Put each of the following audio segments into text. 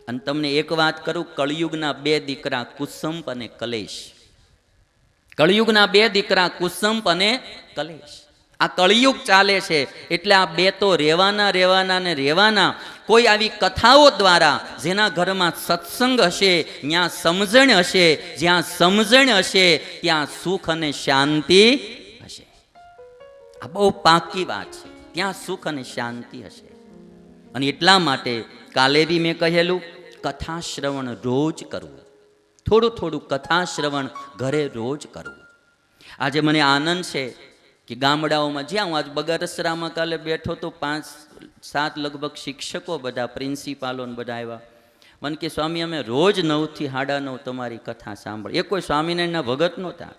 અને તમને એક વાત કરું, કળિયુગના બે દીકરા કુસંપ અને કલેશ. કળિયુગના બે દીકરા કુસંપ અને કલેશ. આ કળિયુગ ચાલે છે એટલે આ બે તો રહેવાના. કોઈ આવી કથાઓ દ્વારા જેના ઘરમાં સત્સંગ હશે ત્યાં સમજણ હશે, જ્યાં સમજણ હશે ત્યાં સુખ અને શાંતિ હશે. આ બહુ પાકી વાત છે, ત્યાં સુખ અને શાંતિ હશે. અને એટલા માટે કાલે બી મેં કહેલું, કથા શ્રવણ રોજ કરવું, થોડું કથા શ્રવણ ઘરે રોજ કરવું. આજે મને આનંદ છે કે ગામડાઓમાં, જ્યાં હું આજ બગરસરામાં કાલે બેઠો તો 5-7 લગભગ શિક્ષકો, બધા પ્રિન્સિપાલો બધા આવ્યા. મને કે સ્વામી અમે રોજ 9 થી 9:30 તમારી કથા સાંભળીએ. એ કોઈ સ્વામિનારાયણના ભગત નહોતા.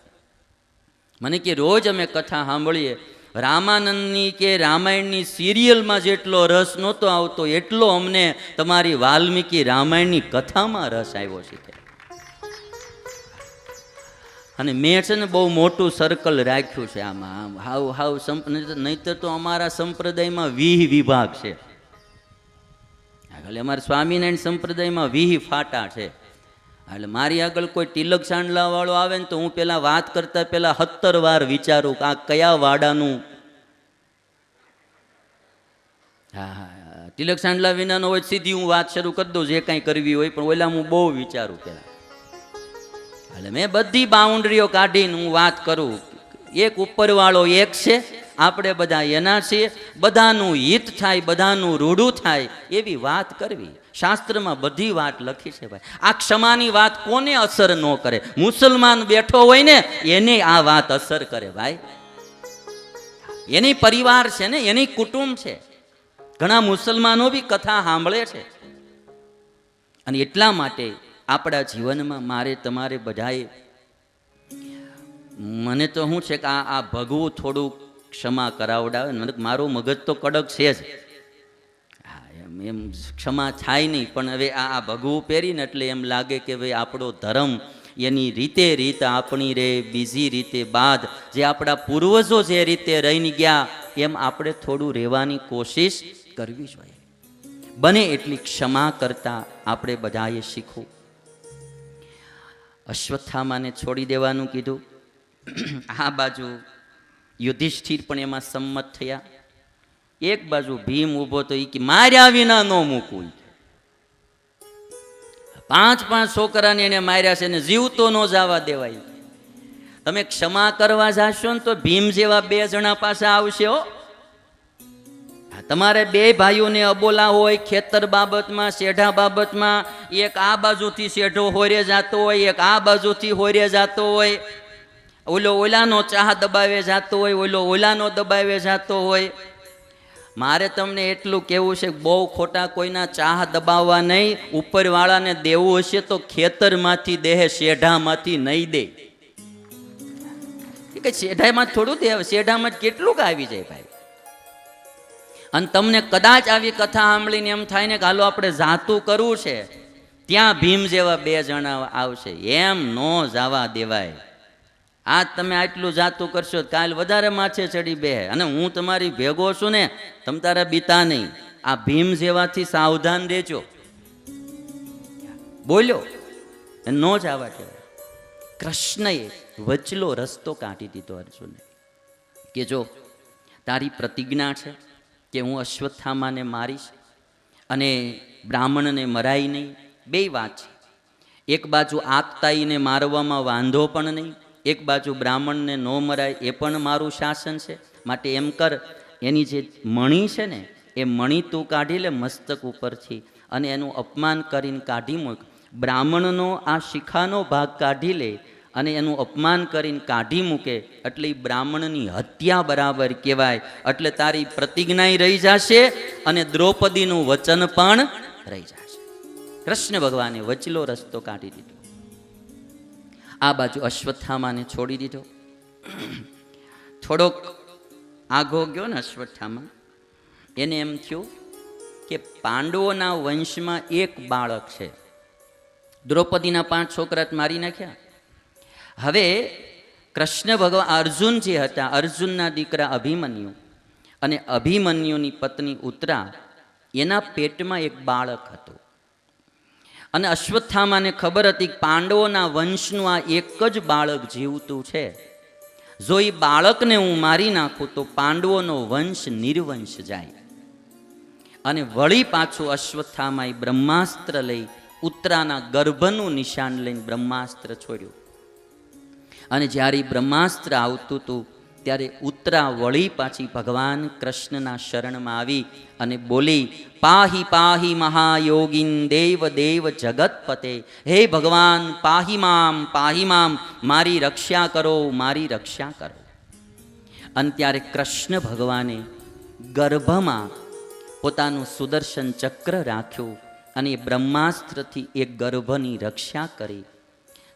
મને કે રોજ અમે કથા સાંભળીએ. રામાનંદની કે રામાયણની સિરિયલમાં જેટલો રસ નહોતો આવતો એટલો અમને તમારી વાલ્મીકી રામાયણની કથામાં રસ આવ્યો છે. અને મેં છે ને બહુ મોટું સર્કલ રાખ્યું છે આમાં. નહીતર તો અમારા સંપ્રદાયમાં 20 વિભાગ છે. એટલે અમારા સ્વામિનારાયણ સંપ્રદાયમાં 20 ફાટા છે. એટલે મારી આગળ કોઈ તિલક સાંડલા વાળો આવે ને તો હું પેલા વાત કરતા પેલા 17 વાર વિચારું કે આ કયા વાડાનું. હા, તિલક સાંડલા વિનાનો હોય સીધી હું વાત શરૂ કરી દઉં, જે કાંઈ કરવી હોય, પણ ઓલા હું બહુ વિચારું પેલા. એટલે મેં બધી બાઉન્ડ્રીઓ કાઢીને હું વાત કરું. એક ઉપરવાળો એક છે, આપણે બધા એના છીએ, બધાનું હિત થાય, બધાનું રૂડું થાય એવી વાત કરવી. શાસ્ત્રમાં બધી વાત લખી છે ભાઈ. આ ક્ષમાની વાત કોને અસર ન કરે? મુસલમાન બેઠો હોય ને એને આ વાત અસર કરે ભાઈ. એની પરિવાર છે ને, એની કુટુંબ છે. ઘણા મુસલમાનો બી કથા સાંભળે છે. અને એટલા માટે આપણા જીવનમાં મારે તમારે બધાએ, મને તો શું છે કે આ ભગવું થોડું ક્ષમા કરાવડાવે. મારું મગજ તો કડક છે જ, એમ ક્ષમા થાય નહીં. પણ હવે આ ભગવું પહેરીને એટલે એમ લાગે કે ભાઈ આપણો ધર્મ એની રીત આપણી રે, બીજી રીતે બાદ જે આપણા પૂર્વજો જે રીતે રહીને ગયા એમ આપણે થોડું રહેવાની કોશિશ કરવી જોઈએ. બને એટલી ક્ષમા કરતા આપણે બધાએ શીખવું. અશ્વત્થામાને છોડી દેવાનું કીધું. આ બાજુ યુધિષ્ઠિર પણ એમાં સંમત થયા. એક બાજુ ભીમ ઊભો તો એ કે માર્યા વિના ન મૂકવું. 5 છોકરાને એને માર્યા છે ને જીવતો ન જવા દેવાય. તમે ક્ષમા કરવા જાશો ને તો ભીમ જેવા 2 જણા પાસે આવશે હો. તમારે 2 ભાઈઓને અબોલા હોય ખેતર બાબતમાં, શેઢા બાબતમાં, એક આ બાજુથી શેઢો હોરે જતો હોય, એક આ બાજુથી હોરે જતો હોય, ઓલાનો ચાહ દબાવે જતો હોય, ઓલાનો દબાવે જતો હોય. મારે તમને એટલું કહેવું છે, બહુ ખોટા કોઈના ચાહ દબાવવા નહીં. ઉપરવાળાને દેવું હશે તો ખેતરમાંથી દેહ, શેઢામાંથી નહીં દે. કે શેઢામાં થોડું દે, શેઢામાં કેટલું આવી જાય ભાઈ. અને તમને કદાચ આવી કથા સાંભળીને એમ થાય ને કે હાલો આપણે જાતું કરવું છે, ત્યાં ભીમ જેવા 2 જણા આવશે. એમ નો જવા દેવાય. આજ તમે આટલું જાતું કરશો, કાલ વધારે માથે ચડી બે. અને હું તમારી ભેગો છું ને, તમ તારા બીતા નહીં. આ ભીમ જેવાથી સાવધાન રહેજો. બોલ્યો ન જવા દેવાય. કૃષ્ણએ વચલો રસ્તો કાઢી દીધો અર્જુનને કે જો તારી પ્રતિજ્ઞા છે કે હું અશ્વત્થામાને મારીશ અને બ્રાહ્મણને મરાય નહીં. 2 વાત છે. એક બાજુ આકતાઈને મારવામાં વાંધો પણ નહીં, એક બાજુ બ્રાહ્મણને ન મરાય એ પણ મારું શાસન છે. માટે એમ કર, એની જે મણી છે ને એ મણી તું કાઢી લે મસ્તક ઉપરથી અને એનું અપમાન કરીને કાઢી મૂક. બ્રાહ્મણનો આ શિખાનો ભાગ કાઢી લે અને એનું અપમાન કરીને કાઢી મૂકે એટલે એ બ્રાહ્મણની હત્યા બરાબર કહેવાય. એટલે તારી પ્રતિજ્ઞા રહી જશે અને દ્રૌપદીનું વચન પણ રહી જશે. કૃષ્ણ ભગવાને વચલો રસ્તો કાઢી દીધો. આ બાજુ અશ્વત્થામાને છોડી દીધો. થોડોક આઘો ગયો ને અશ્વત્થામા, એને એમ થયું કે પાંડવોના વંશમાં એક બાળક છે. દ્રૌપદીના 5 છોકરા મારી નાખ્યા. હવે કૃષ્ણ ભગવાન, અર્જુન જે હતા, અર્જુનના દીકરા અભિમન્યુ અને અભિમન્યુની પત્ની ઉત્તરા, એના પેટમાં એક બાળક હતું. અને અશ્વત્થામાને ખબર હતી કે પાંડવોના વંશનું આ એક જ બાળક જીવતું છે. જો એ બાળકને હું મારી નાખું તો પાંડવોનો વંશ નિર્વંશ જાય. અને વળી પાછું અશ્વત્થામાએ બ્રહ્માસ્ત્ર લઈ ઉત્તરાના ગર્ભનું નિશાન લઈને બ્રહ્માસ્ત્ર છોડ્યું. અને જ્યારે બ્રહ્માસ્ત્ર આવતું હતું ત્યારે ઉત્તરા વળી પાછી ભગવાન કૃષ્ણના શરણમાં આવી અને બોલી, પાહી પાહી મહાયોગીન દેવ દેવ જગતપતે, હે ભગવાન પાહી મામ, મારી રક્ષા કરો, મારી રક્ષા કરો. અને ત્યારે કૃષ્ણ ભગવાને ગર્ભમાં પોતાનું સુદર્શન ચક્ર રાખ્યું અને એ બ્રહ્માસ્ત્રથી એ ગર્ભની રક્ષા કરી.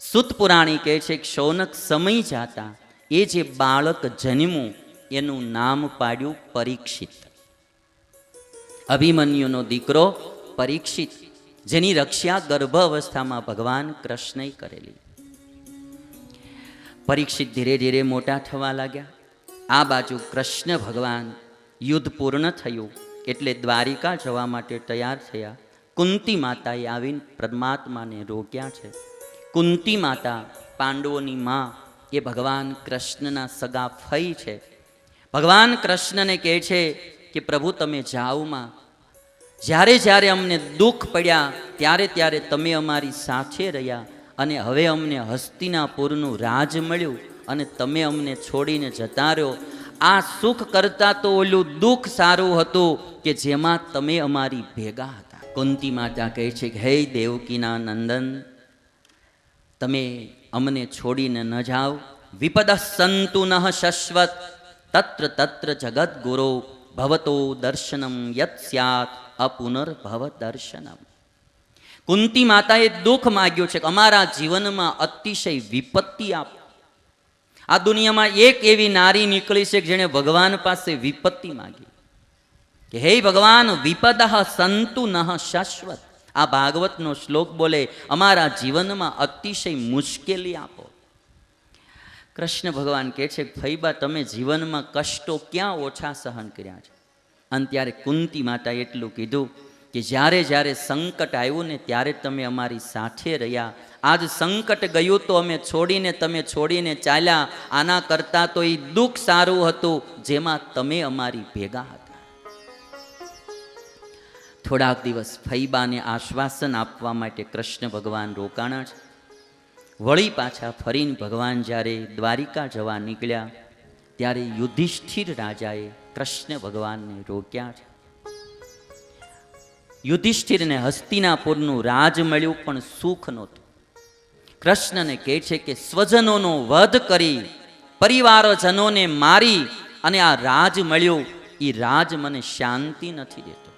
સુત પુરાણી કહે છે કે શૌનક સમય જાતા એ જે બાળક જન્મ્યું એનું નામ પાડ્યું પરીક્ષિત. અભિમન્યુનો દીકરો પરીક્ષિત, જેની રક્ષા ગર્ભ અવસ્થામાં ભગવાન કૃષ્ણએ કરેલી. પરીક્ષિત ધીરે ધીરે મોટા થવા લાગ્યા. આ બાજુ કૃષ્ણ ભગવાન યુદ્ધ પૂર્ણ થયું એટલે દ્વારિકા જવા માટે તૈયાર થયા. કુંતી માતાએ આવીને પરમાત્માને રોક્યા છે. કુંતી માતા પાંડવોની માં એ ભગવાન કૃષ્ણના સગા ફઈ છે. ભગવાન કૃષ્ણને કહે છે કે પ્રભુ તમે જાઓમાં, જ્યારે જ્યારે અમને દુઃખ પડ્યા ત્યારે ત્યારે તમે અમારી સાથે રહ્યા અને હવે અમને હસ્તિનાપુરનું રાજ મળ્યું અને તમે અમને છોડીને જતા રહ્યો. આ સુખ કરતા તો ઓલું દુઃખ સારું હતું કે જેમાં તમે અમારી ભેગા હતા. કુંતી માતા કહે છે કે હે દેવકીના નંદન, તમે અમને છોડીને ન જાઓ. વિપદ સંતુ નઃ શશ્વત તત્ર તત્ર જગત ગુરો ભવતો દર્શનમ યત સ્યાત અપુનર્ભવ દર્શનમ. કુંતી માતાએ દુઃખ માગ્યું છે કે અમારા જીવનમાં અતિશય વિપત્તિ આપો. આ દુનિયામાં એક એવી નારી નીકળી છે કે જેણે ભગવાન પાસે વિપત્તિ માગી કે હે ભગવાન વિપદ સંતુ નઃ શાશ્વત. આ ભાગવતનો શ્લોક બોલે અમારા જીવનમાં અતિશય મુશ્કેલી આપો. કૃષ્ણ ભગવાન કહે છે ફઈબા તમે જીવનમાં કષ્ટો ક્યાં ઓછા સહન કર્યા છે. અને ત્યારે કુંતી માતાએ એટલું કીધું કે જ્યારે જ્યારે સંકટ આવ્યું ને ત્યારે તમે અમારી સાથે રહ્યા. આજ સંકટ ગયું તો અમે તમે છોડીને ચાલ્યા. આના કરતાં તો એ દુઃખ સારું હતું જેમાં તમે અમારી ભેગા હતા. થોડાક દિવસ ફઈબાને આશ્વાસન આપવા માટે કૃષ્ણ ભગવાન રોકાણા છે. વળી પાછા ફરીને ભગવાન જ્યારે દ્વારિકા જવા નીકળ્યા ત્યારે યુધિષ્ઠિર રાજાએ કૃષ્ણ ભગવાનને રોક્યા છે. યુધિષ્ઠિરને હસ્તિનાપુરનું રાજ મળ્યું પણ સુખ નહોતું. કૃષ્ણને કહે છે કે સ્વજનોનો વધ કરી પરિવારજનોને મારી અને આ રાજ મળ્યું, એ રાજ મને શાંતિ નથી દેતો.